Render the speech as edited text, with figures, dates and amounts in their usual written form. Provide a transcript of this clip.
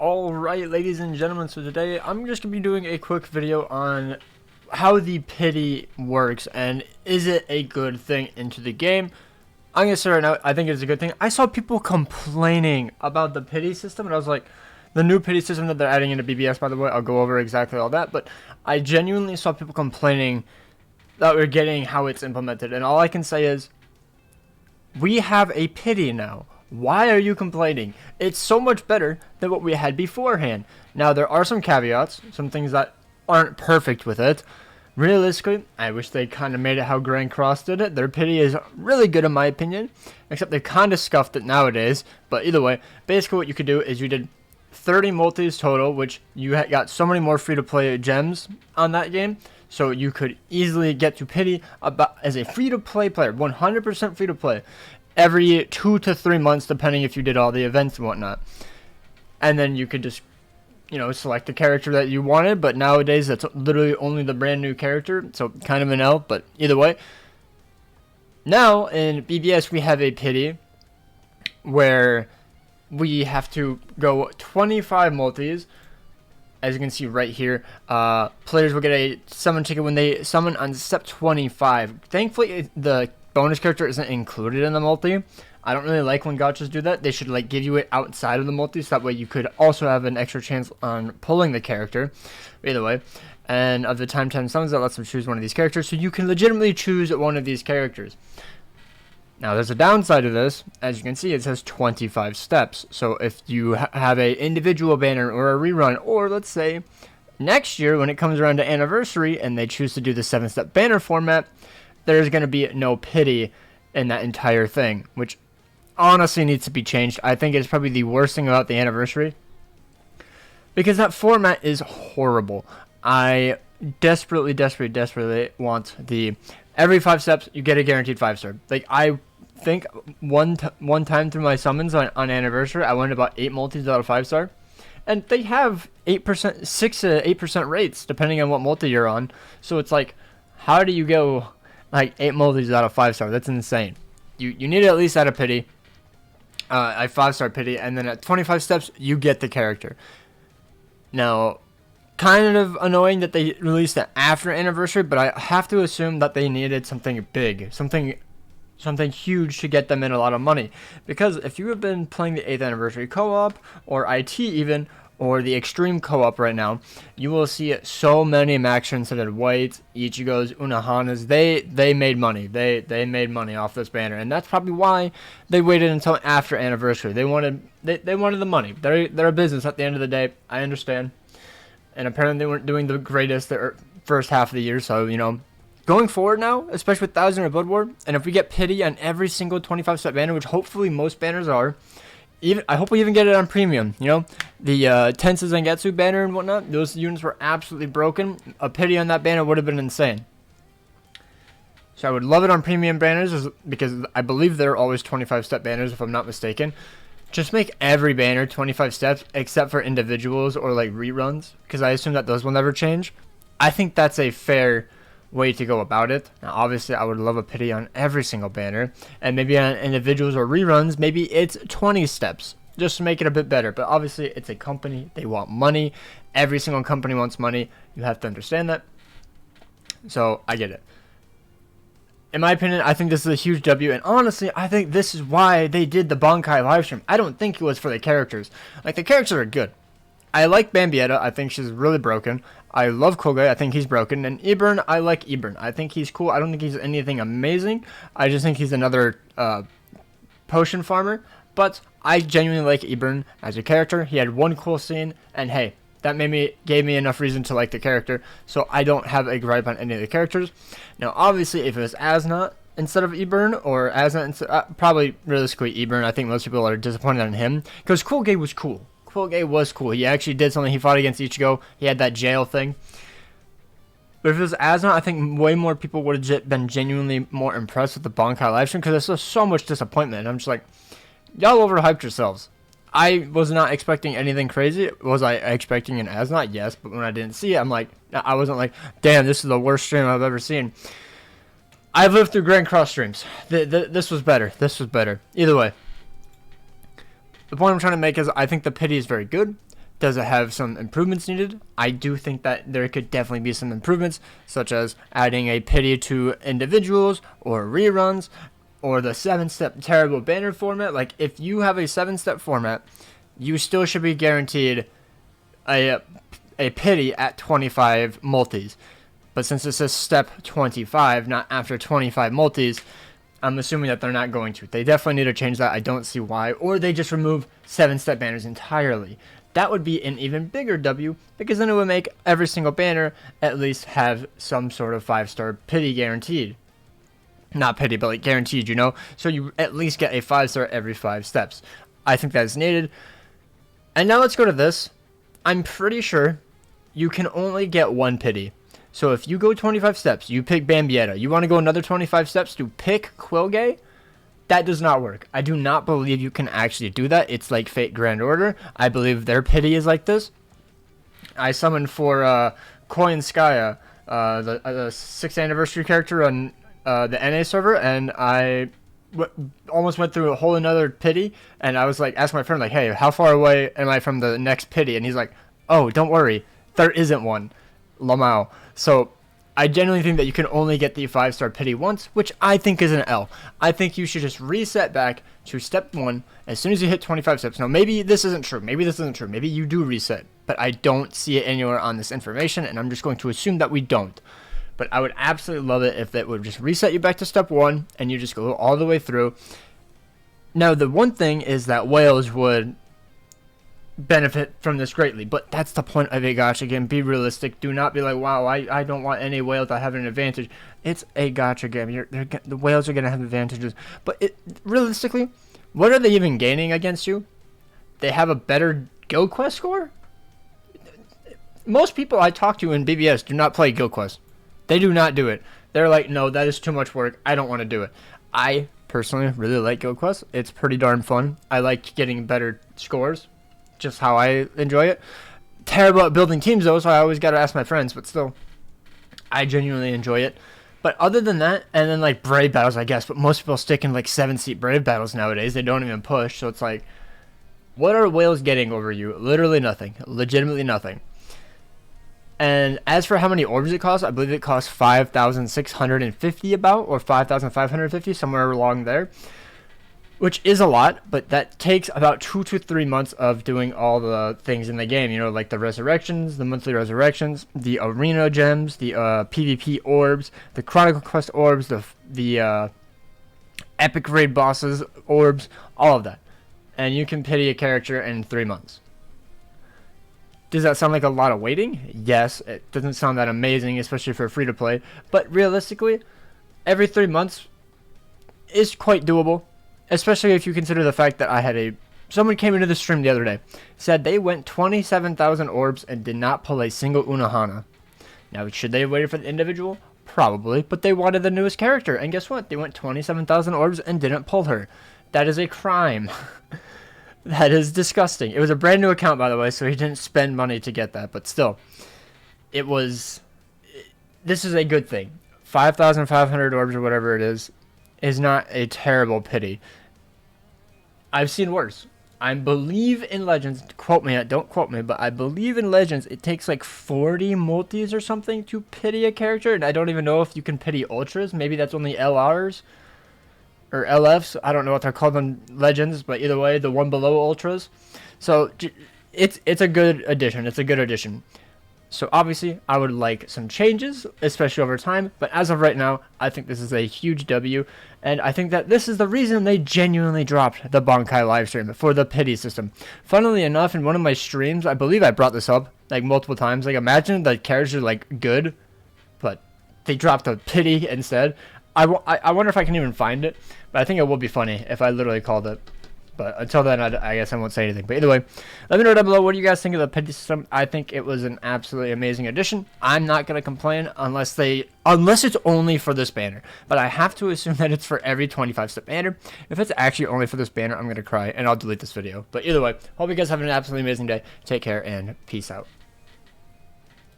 Alright, ladies and gentlemen, so today I'm just going to be doing a quick video on how the pity works and is it a good thing into the game. I'm going to say right now, I think it's a good thing. I saw people complaining about the pity system, and I was like, the new pity system that they're adding into BBS, by the way, I'll go over exactly all that, but I genuinely saw people complaining that we're getting how it's implemented, and all I can say is, we have a pity now. Why are you complaining? It's so much better than what we had beforehand. Now, there are some caveats, some things that aren't perfect with it. Realistically, I wish they kind of made it how Grand Cross did it. Their pity is really good in my opinion, except they kind of scuffed it nowadays. But either way, basically what you could do is you did 30 multis total, which you got so many more free-to-play gems on that game. So you could easily get to pity about as a free-to-play player, 100% free-to-play. Every 2 to 3 months, depending if you did all the events and whatnot. And then you could just, select the character that you wanted. But nowadays, that's literally only the brand new character. So kind of an L, but either way. Now, in BBS, we have a pity where we have to go 25 multis. As you can see right here, players will get a summon ticket when they summon on step 25. Thankfully, the bonus character isn't included in the multi. I don't really like when gachas do that. They should give you it outside of the multi, so that way you could also have an extra chance on pulling the character. Either way, and of the time 10 summons, that lets them choose one of these characters, so you can legitimately choose one of these characters. Now, there's a downside to this. As you can see, it says 25 steps. So if you have a individual banner or a rerun, or let's say next year when it comes around to anniversary and they choose to do the 7-step banner format, there's going to be no pity in that entire thing, which honestly needs to be changed. I think it's probably the worst thing about the anniversary, because that format is horrible. I desperately want the every 5 steps you get a guaranteed 5-star. I think one time through my summons on anniversary, I went about 8 multis out of 5-star, and they have 8%, 6 to 8% rates depending on what multi you're on. So it's like, how do you go 8 multis out of 5-star? That's insane. You need to at least add a pity, a 5-star pity, and then at 25 steps you get the character. Now, kind of annoying that they released it after anniversary, but I have to assume that they needed something big, something huge to get them in a lot of money. Because if you have been playing the 8th anniversary co-op, or IT even, or the extreme co-op right now, you will see so many max translated whites, Ichigos, Unohanas. They made money. They made money off this banner, and that's probably why they waited until after anniversary. They wanted the money. They're a business at the end of the day. I understand. And apparently they weren't doing the greatest the first half of the year, so going forward now, especially with 1000 or Blood War, and if we get pity on every single 25-step banner, which hopefully most banners are, I hope we even get it on premium. The Tensa Zangetsu banner and whatnot, those units were absolutely broken. A pity on that banner would have been insane. So I would love it on premium banners, because I believe they're always 25-step banners if I'm not mistaken. Just make every banner 25 steps except for individuals or reruns, because I assume that those will never change. I think that's a fair way to go about it. Now, obviously, I would love a pity on every single banner, and maybe on individuals or reruns, maybe it's 20 steps, just to make it a bit better. But obviously, it's a company. They want money. Every single company wants money. You have to understand that. So, I get it. In my opinion, I think this is a huge W, and honestly, I think this is why they did the Bankai livestream. I don't think it was for the characters. The characters are good. I like Bambietta. I think she's really broken. I love Koge. I think he's broken. And Ibern, I like Ibern. I think he's cool. I don't think he's anything amazing. I just think he's another potion farmer. But I genuinely like Ibern as a character. He had one cool scene, and hey, that gave me enough reason to like the character, so I don't have a gripe on any of the characters. Now, obviously, if it was Asnot instead of Ibern, or Asnot, probably realistically Ibern, I think most people are disappointed in him, because Koge was cool. Koge was cool. He actually did something. He fought against Ichigo. He had that jail thing. But if it was Asnot, I think way more people would have been genuinely more impressed with the Bankai livestream, because there's just so much disappointment. And I'm just like, y'all overhyped yourselves. I was not expecting anything crazy. Was I expecting an Asnot? Yes, but when I didn't see it, I wasn't like, damn, this is the worst stream I've ever seen. I've lived through Grand Cross streams. This was better. This was better. Either way, the point I'm trying to make is I think the pity is very good. Does it have some improvements needed? I do think that there could definitely be some improvements, such as adding a pity to individuals or reruns, or the 7-step terrible banner format. Like, if you have a 7-step format, you still should be guaranteed a pity at 25 multis. But since it says step 25, not after 25 multis, I'm assuming that they're not going to. They definitely need to change that. I don't see why. Or they just remove 7-step banners entirely. That would be an even bigger W, because then it would make every single banner at least have some sort of 5-star pity guaranteed. Not pity, but like guaranteed, you know? So you at least get a 5-star every 5 steps. I think that's needed. And now let's go to this. I'm pretty sure you can only get 1 pity. So if you go 25 steps, you pick Bambietta. You want to go another 25 steps to pick Quilgay? That does not work. I do not believe you can actually do that. It's like Fate Grand Order. I believe their pity is like this. I summoned for Koinskaya, the 6th anniversary character on the NA server, and I almost went through a whole another pity, and I was like, asked my friend, like, hey, how far away am I from the next pity? And he's like, oh, don't worry, there isn't one. Lamau. So I genuinely think that you can only get the 5-star pity once, which I think is an L. I think you should just reset back to step 1 as soon as you hit 25 steps. Now, maybe this isn't true. Maybe this isn't true. Maybe you do reset, but I don't see it anywhere on this information, and I'm just going to assume that we don't. But I would absolutely love it if that would just reset you back to step 1, and you just go all the way through. Now, the one thing is that whales would benefit from this greatly, but that's the point of a gacha game. Be realistic. Do not be like, wow, I don't want any whale to have an advantage. It's a gacha game. The whales are going to have advantages, but realistically, what are they even gaining against you? They have a better guild quest score? Most people I talk to in BBS do not play guild quest. They do not do it. They're like, no, that is too much work. I don't want to do it. I personally really like guild quest. It's pretty darn fun. I like getting better scores. Just how I enjoy it. Terrible at building teams though, so I always gotta ask my friends, but still, I genuinely enjoy it. But other than that, and then like brave battles, I guess, but most people stick in like 7-seat brave battles nowadays. They don't even push, so it's like, what are whales getting over you? Literally nothing. Legitimately nothing. And as for how many orbs it costs, I believe it costs 5,650 about, or 5,550, somewhere along there. Which is a lot, but that takes about 2 to 3 months of doing all the things in the game. You know, like the resurrections, the monthly resurrections, the arena gems, the PvP orbs, the Chronicle Quest orbs, the epic raid bosses orbs, all of that. And you can pity a character in 3 months. Does that sound like a lot of waiting? Yes, it doesn't sound that amazing, especially for free to play. But realistically, every 3 months is quite doable. Especially if you consider the fact that I had someone came into the stream the other day, said they went 27,000 orbs and did not pull a single Unohana. Now, should they have waited for the individual? Probably, but they wanted the newest character, and guess what? They went 27,000 orbs and didn't pull her. That is a crime. That is disgusting. It was a brand new account, by the way, so he didn't spend money to get that, but still, this is a good thing. 5,500 orbs or whatever it is not a terrible pity. I've seen worse. I believe in Legends, don't quote me, but I believe in Legends it takes like 40 multis or something to pity a character, and I don't even know if you can pity ultras. Maybe that's only LRs or LFs. I don't know what they're called on Legends, but either way, the one below ultras. So it's a good addition. It's a good addition. So obviously, I would like some changes, especially over time. But as of right now, I think this is a huge W. And I think that this is the reason they genuinely dropped the Bankai livestream for the pity system. Funnily enough, in one of my streams, I believe I brought this up like multiple times. Like, imagine the characters are like good, but they dropped a pity instead. I wonder if I can even find it. But I think it would be funny if I literally called it. But until then, I guess I won't say anything. But either way, let me know down below what do you guys think of the pity system. I think it was an absolutely amazing addition. I'm not going to complain unless it's only for this banner. But I have to assume that it's for every 25-step banner. If it's actually only for this banner, I'm going to cry and I'll delete this video. But either way, hope you guys have an absolutely amazing day. Take care and peace out.